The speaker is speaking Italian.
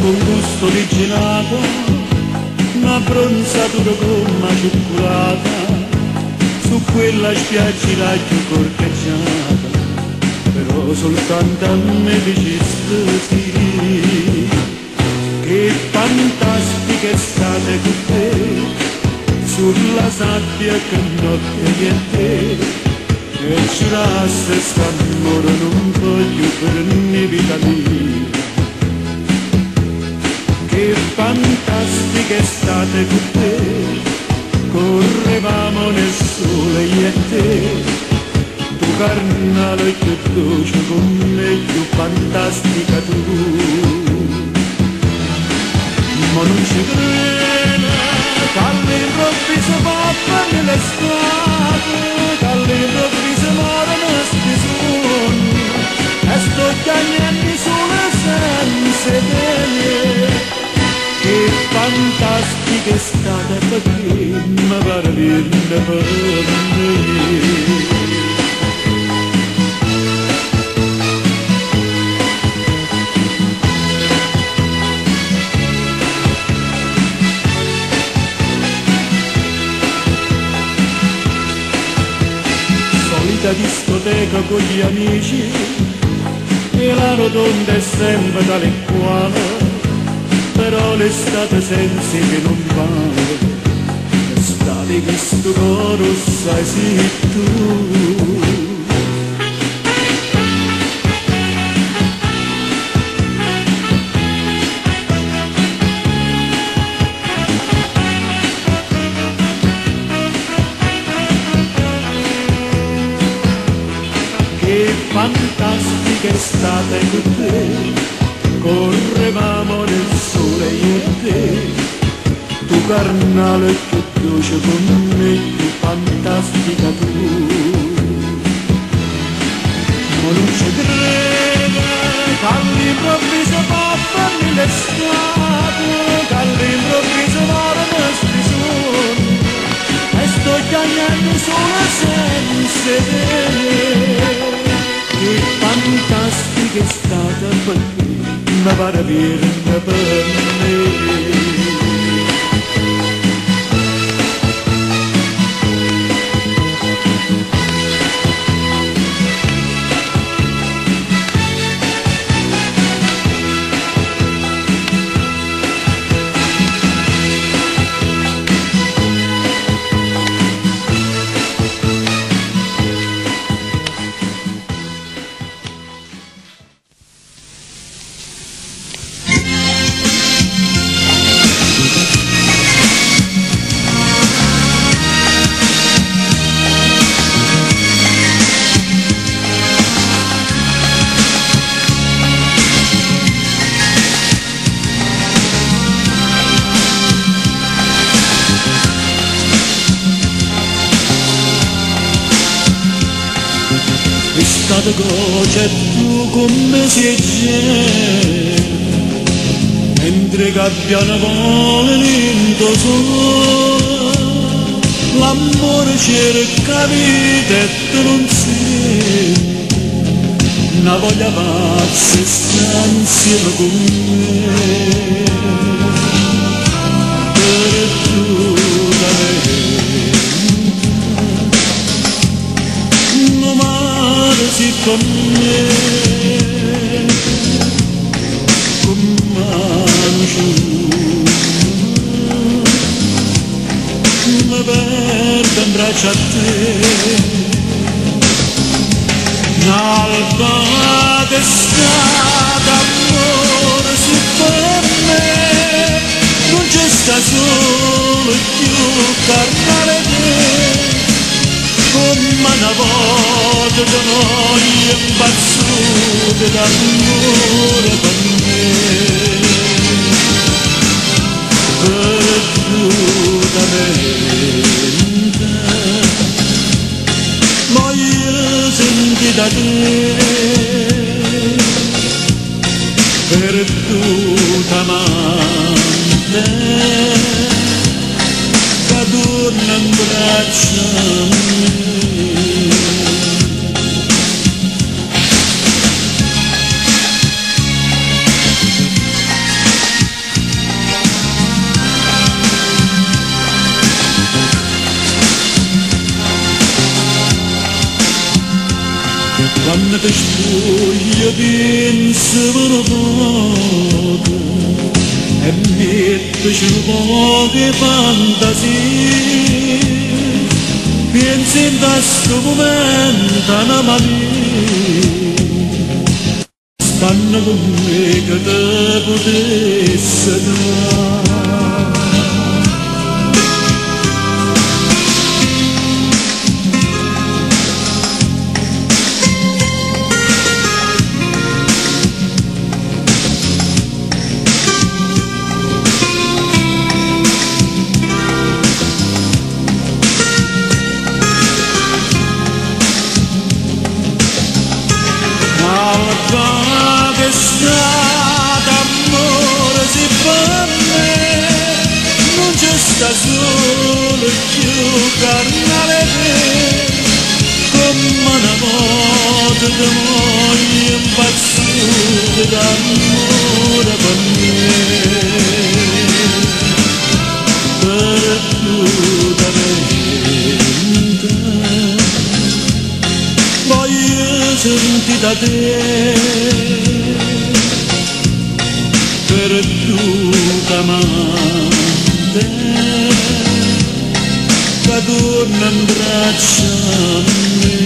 con gusto di gelato, una bronzatura come cioccolata, su quella spiaggia più corteggiata, però soltanto a me dicesti sì. Che fantastica estate con te, sulla sabbia che notte di te, e giurasse st'amore non voglio per me vita mia. Che fantastica estate con te, correvamo nel sole io e te, tu carnale più dolce con me, più fantastica tu. Ma non ci crede che all'improvviso papà nell'estate, che all'improvviso muore nostri sogni, e sto chiamando sole senza te. Che fantastica estate per te, ma pare verde per me. Solita discoteca con gli amici, e la rotonda è sempre tale quale, però l'estate senza che non vale, l'estate che sto coro sai sì tu. Che fantastica estate con te, correvamo nel sole io e te, tu carnale più dolce con me, più fantastica tu. Ma non ci crede che all'improvviso papà l'estate, che all'improvviso muore nostri sogni, e sto chiamando solo senza te. Che fantastica estate per te, ma pare verde per me. L'estate goce tu come si c'è, mentre gabbiano vola l'into sole, l'amore cerca vita e tu non sei, una voglia pazza e sta insieme con me, perdutamente. Si con me, con mano asciutta, mi perdo in braccio a te, un'alba d'estate, amore, si per me, non c'è sta solo più carnale te. Come una volta da noi imbazzute d'amore per me, perdutamente, voglio sentire da te, perdutamente, che torna in braccio a me. te spoglia pensavo e metterci un po' di fantasia, pensi in questo momento a una mania, stanno con me che te potesse dare. Amore si fa me, non c'è sta solo più carnale come una moto di moglie impazzita d'amore per me, perdutamente voglio sentire da te. Perdutamente che torna in braccio a me.